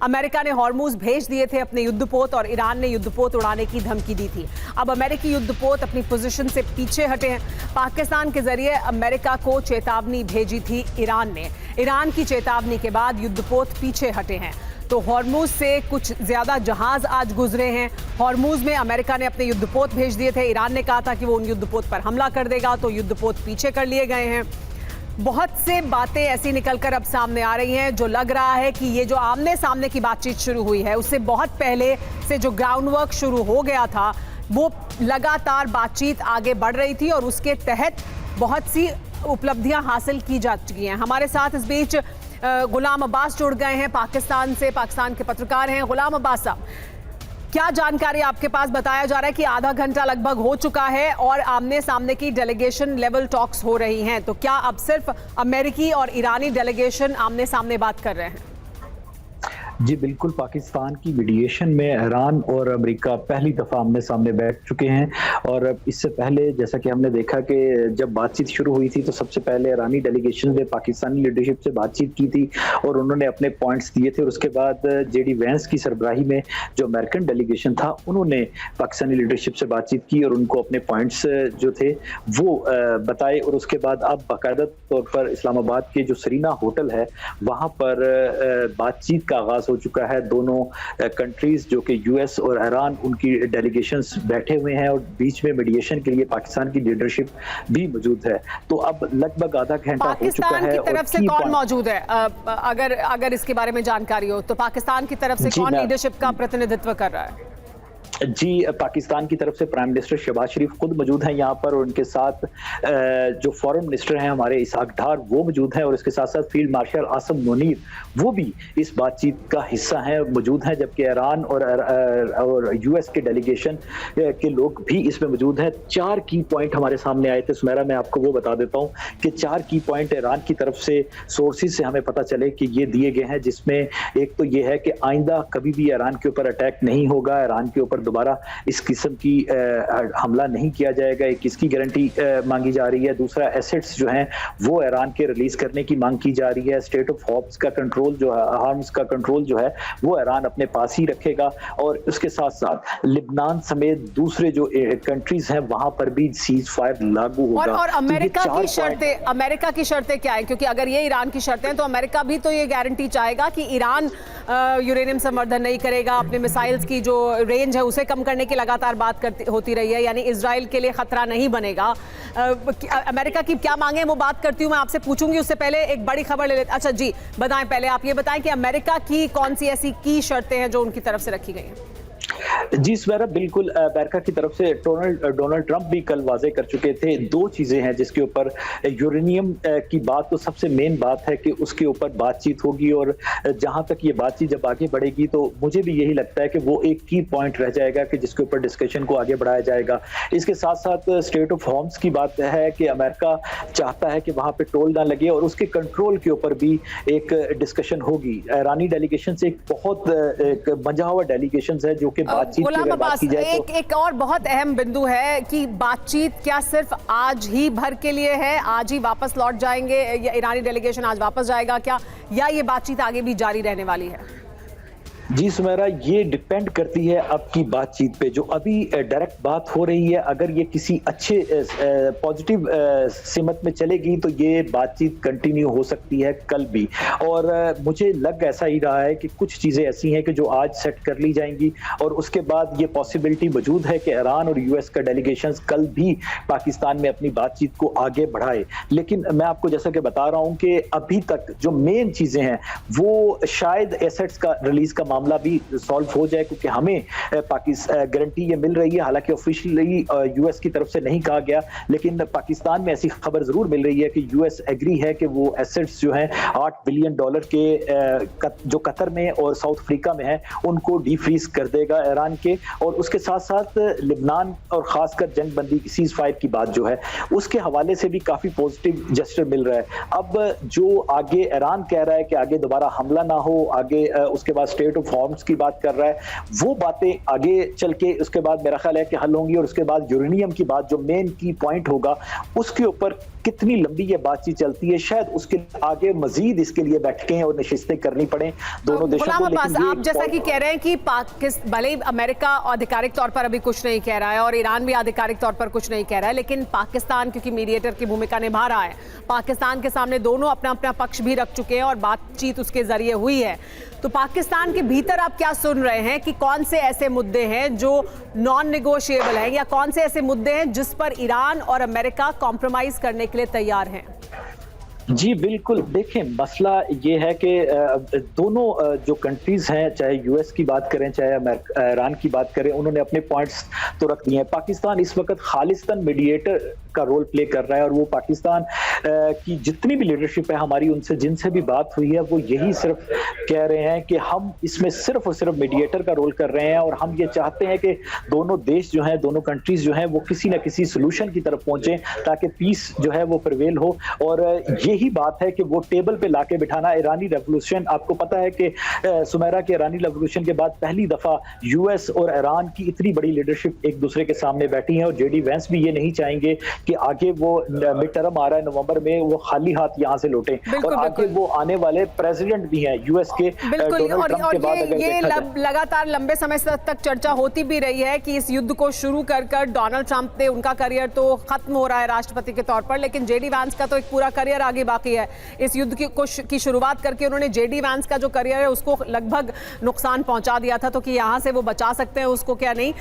America ने Hormuz भेज दिए थे अपने युद्धपोत और ईरान ने युद्धपोत उड़ाने की धमकी दी थी। अब अमेरिकी युद्धपोत अपनी पोजीशन से पीछे हटे हैं। पाकिस्तान के जरिए अमेरिका को चेतावनी भेजी थी ईरान ने। ईरान की चेतावनी के बाद युद्धपोत पीछे हटे हैं। तो हॉर्मूज से कुछ ज्यादा जहाज आज गुजरे हैं। हॉर्मूज में अमेरिका ने अपने युद्धपोत भेज दिए थे। ईरान ने कहा था कि वो उन युद्धपोत पर हमला कर देगा, तो युद्धपोत पीछे कर लिए गए हैं। बहुत से बातें ऐसी निकलकर अब सामने आ रही हैं जो लग रहा है कि ये जो आमने सामने की बातचीत शुरू हुई है, उससे बहुत पहले से जो ग्राउंड वर्क शुरू हो गया था, वो लगातार बातचीत आगे बढ़ रही थी और उसके तहत बहुत सी उपलब्धियां हासिल की जा चुकी हैं। हमारे साथ इस बीच गुलाम अब्बास जुड़ गए हैं पाकिस्तान से। पाकिस्तान के पत्रकार हैं। गुलाम अब्बास साहब, क्या जानकारी आपके पास? बताया जा रहा है कि आधा घंटा लगभग हो चुका है और आमने सामने की डेलीगेशन लेवल टॉक्स हो रही हैं, तो क्या अब सिर्फ अमेरिकी और ईरानी डेलीगेशन आमने सामने बात कर रहे हैं? जी बिल्कुल, पाकिस्तान की मीडिएशन में ईरान और अमेरिका पहली दफ़ा आमने सामने बैठ चुके हैं। और इससे पहले जैसा कि हमने देखा कि जब बातचीत शुरू हुई थी तो सबसे पहले ईरानी डेलीगेशन ने पाकिस्तानी लीडरशिप से बातचीत की थी और उन्होंने अपने पॉइंट्स दिए थे। और उसके बाद जेडी वैंस की सरबराही में जो अमेरिकन डेलीगेशन था, उन्होंने पाकिस्तानी लीडरशिप से बातचीत की और उनको अपने पॉइंट्स जो थे वो बताए। और उसके बाद अब बाकायदा तौर पर इस्लामाबाद के जो सरीना होटल है वहाँ पर बातचीत का आगाज हो चुका है। दोनों कंट्रीज जो कि यूएस और ईरान, उनकी डेलीगेशंस बैठे हुए हैं और बीच में मीडिएशन के लिए पाकिस्तान की लीडरशिप भी मौजूद है। तो अब लगभग आधा घंटा हो चुका है। पाकिस्तान की तरफ से कौन मौजूद है? अगर इसके बारे में जानकारी हो तो पाकिस्तान की तरफ से कौन लीडरशिप का प्रतिनिधित्व कर रहा है? जी, पाकिस्तान की तरफ से प्राइम मिनिस्टर शहबाज शरीफ खुद मौजूद हैं यहाँ पर और उनके साथ जो फॉरेन मिनिस्टर हैं हमारे इसहाक डार, वो मौजूद हैं। और इसके साथ साथ फील्ड मार्शल आसम मुनीर, वो भी इस बातचीत का हिस्सा हैं, मौजूद हैं। जबकि ईरान और यूएस के डेलीगेशन के लोग भी इसमें मौजूद हैं। 4 की पॉइंट हमारे सामने आए थे सुमेरा, मैं आपको वो बता देता हूँ कि 4 की पॉइंट ईरान की तरफ से सोर्सेज से हमें पता चले कि ये दिए गए हैं। जिसमें एक तो ये है कि आइंदा कभी भी ईरान के ऊपर अटैक नहीं होगा, ईरान के ऊपर दोबारा इस किस्म की हमला नहीं किया जाएगा। एक इसकी गारंटी मांगी जा रही है। दूसरा, एसेट्स जो हैं वो ईरान के रिलीज करने की मांग की जा रही है। स्टेट ऑफ हॉर्म्स का कंट्रोल जो है, हार्म्स का कंट्रोल जो है वो ईरान अपने पास ही रखेगा। और उसके साथ साथ लिबनान समेत दूसरे जो कंट्रीज हैं वहां पर भी सीज फायर लागू होगा। और अमेरिका की शर्तें क्या है? क्योंकि अगर ये ईरान की शर्तें हैं तो अमेरिका भी तो ये गारंटी चाहेगा कि ईरान यूरेनियम संवर्धन नहीं करेगा, अपने मिसाइल्स की जो रेंज है उसे कम करने की लगातार बात होती रही है, यानी इजराइल के लिए खतरा नहीं बनेगा। अमेरिका की क्या मांगे वो बात करती हूँ, मैं आपसे पूछूंगी। उससे पहले एक बड़ी खबर ले लेते। अच्छा जी, बताएं, पहले आप ये बताएं कि अमेरिका की कौन सी ऐसी की शर्तें हैं जो उनकी तरफ से रखी गई हैं? जी सुमेरा, बिल्कुल, अमेरिका की तरफ से डोनाल्ड ट्रंप भी कल वाजे कर चुके थे। 2 चीजें हैं जिसके ऊपर यूरेनियम की बात, तो सबसे मेन बात है कि उसके ऊपर बातचीत होगी। और जहां तक ये बातचीत जब आगे बढ़ेगी तो मुझे भी यही लगता है कि वो एक की पॉइंट रह जाएगा कि जिसके ऊपर डिस्कशन को आगे बढ़ाया जाएगा। इसके साथ साथ स्टेट ऑफ हॉर्म्स की बात है कि अमेरिका चाहता है कि वहां पे टोल ना लगे और उसके कंट्रोल के ऊपर भी एक डिस्कशन होगी। ईरानी डेलीगेशन से एक बहुत मजा हुआ डेलीगेशन है जो कि गुलाम अब्बास, एक और बहुत अहम बिंदु है कि बातचीत क्या सिर्फ आज ही भर के लिए है? आज ही वापस लौट जाएंगे या ईरानी डेलीगेशन आज वापस जाएगा क्या, या ये बातचीत आगे भी जारी रहने वाली है? जी सुमेरा, ये डिपेंड करती है अब की बातचीत पे। जो अभी डायरेक्ट बात हो रही है, अगर ये किसी अच्छे पॉजिटिव सिमत में चलेगी तो ये बातचीत कंटिन्यू हो सकती है कल भी। और मुझे लग ऐसा ही रहा है कि कुछ चीज़ें ऐसी हैं कि जो आज सेट कर ली जाएंगी और उसके बाद ये पॉसिबिलिटी मौजूद है कि ईरान और यूएस का डेलीगेशंस कल भी पाकिस्तान में अपनी बातचीत को आगे बढ़ाए। लेकिन मैं आपको जैसा कि बता रहा हूँ कि अभी तक जो मेन चीज़ें हैं वो शायद एसेट्स का रिलीज का मामला भी सॉल्व हो जाए, क्योंकि हमें पाकिस्तान गारंटी ये मिल रही है, हालांकि ऑफिशियली यूएस की तरफ से नहीं कहा गया, लेकिन पाकिस्तान में ऐसी खबर जरूर मिल रही है कि यूएस एग्री है कि वो एसेट्स जो हैं $8 बिलियन के जो कतर में और साउथ अफ्रीका में है उनको डीफ्रीज कर देगा ईरान के। और उसके साथ साथ लिबनान और खासकर जंग बंदी की सीज फायर की बात जो है उसके हवाले से भी काफी पॉजिटिव जेस्चर मिल रहा है। अब जो आगे ईरान कह रहा है कि आगे दोबारा हमला ना हो, आगे उसके बाद स्टेट ऑफ हॉर्म्स की बात कर रहा है, वो बातें आगे चल के उसके बाद मेरा ख्याल है कि हल होंगी। और उसके बाद यूरेनियम की बात जो मेन की पॉइंट होगा उसके ऊपर कितनी लंबी ये बातचीत चलती है, शायद उसके आगे मजीद इसके लिए बैठकें और नशिस्तें करनी पड़े दोनों देशों को। लेकिन आप जैसा कि कह रहे हैं कि भले ही अमेरिका आधिकारिक तौर पर अभी कुछ नहीं कह रहा है और ईरान भी आधिकारिक तौर पर कुछ नहीं कह रहा है, लेकिन पाकिस्तान क्योंकि मीडिएटर की भूमिका निभा रहा है, पाकिस्तान के सामने दोनों अपना अपना पक्ष भी रख चुके हैं और बातचीत उसके जरिए हुई है। तो पाकिस्तान के भीतर आप क्या सुन रहे हैं कि कौन से ऐसे मुद्दे हैं जो नॉन नेगोशिएबल हैं, या कौन से ऐसे मुद्दे हैं जिस पर ईरान और अमेरिका कॉम्प्रोमाइज करने के लिए तैयार हैं? जी बिल्कुल, देखें मसला ये है कि दोनों जो कंट्रीज हैं, चाहे यूएस की बात करें चाहे ईरान की बात करें, उन्होंने अपने पॉइंट्स तो रख दिए हैं। पाकिस्तान इस वक्त खालिस्तान मीडिएटर का रोल प्ले कर रहा है और वो पाकिस्तान की जितनी भी लीडरशिप है हमारी, उनसे जिनसे भी बात हुई है, वो यही सिर्फ कह रहे हैं कि हम इसमें सिर्फ और सिर्फ मीडिएटर का रोल कर रहे हैं और हम ये चाहते हैं कि दोनों देश जो हैं, दोनों कंट्रीज जो हैं, वो किसी ना किसी सोल्यूशन की तरफ पहुंचे ताकि पीस जो है वो प्रिवेल हो। और यही बात है कि वो टेबल पे लाके बिठाना। ईरानी रेवोल्यूशन, आपको पता है कि सुमेरा के ईरानी रेवोल्यूशन के बाद पहली दफा यूएस और ईरान की इतनी बड़ी लीडरशिप एक दूसरे के सामने बैठी है और जेडी वेंस भी ये नहीं चाहेंगे कि आगे वो मिड टर्म आ रहा है नवंबर में, वो खाली हाथ यहां से लौटे। और आगे वो आने वाले प्रेसिडेंट भी हैं यूएस के, बिल्कुल। और ये लगातार लंबे समय तक चर्चा होती भी रही है कि इस युद्ध को शुरू कर डोनाल्ड ट्रंप ने, उनका करियर तो खत्म हो रहा है राष्ट्रपति के तौर पर, लेकिन जेडी वेंस का तो एक पूरा करियर आगे बाकी है। इस युद्ध की शुरुआत करके उन्होंने जेडी वेंस का जो करियर है उसको लगभग नुकसान पहुंचा दिया था, तो कि यहां से वो बचा सकते हैं उसको क्या नहीं।